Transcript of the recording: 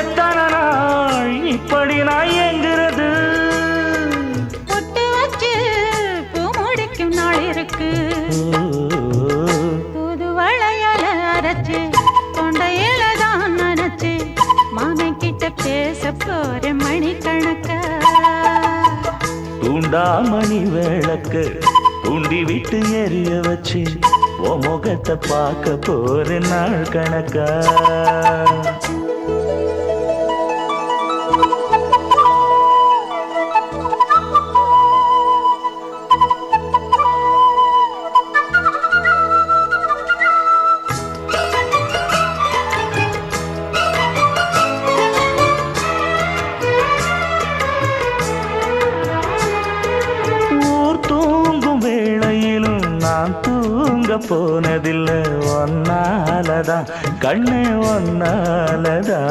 எத்தனை நாள் இப்படி நான் எங்கிறது? பொட்டு வச்சு பூ முடிக்கும் நாள் இருக்கு. புது வளையல அரைச்சு தொண்டையில தான் நினைச்சு மாமன் கிட்ட பேச போற மணிக்கணக்கா. தூண்டாமணி விளக்கு தூண்டி விட்டு எரிய வச்சு ஓ முகத்தை பார்க்க போற நாள் கணக்கா. நான் தூங்க போனதில்லை ஒன்னாலதான் கண்ணே ஒன்னாலதான்.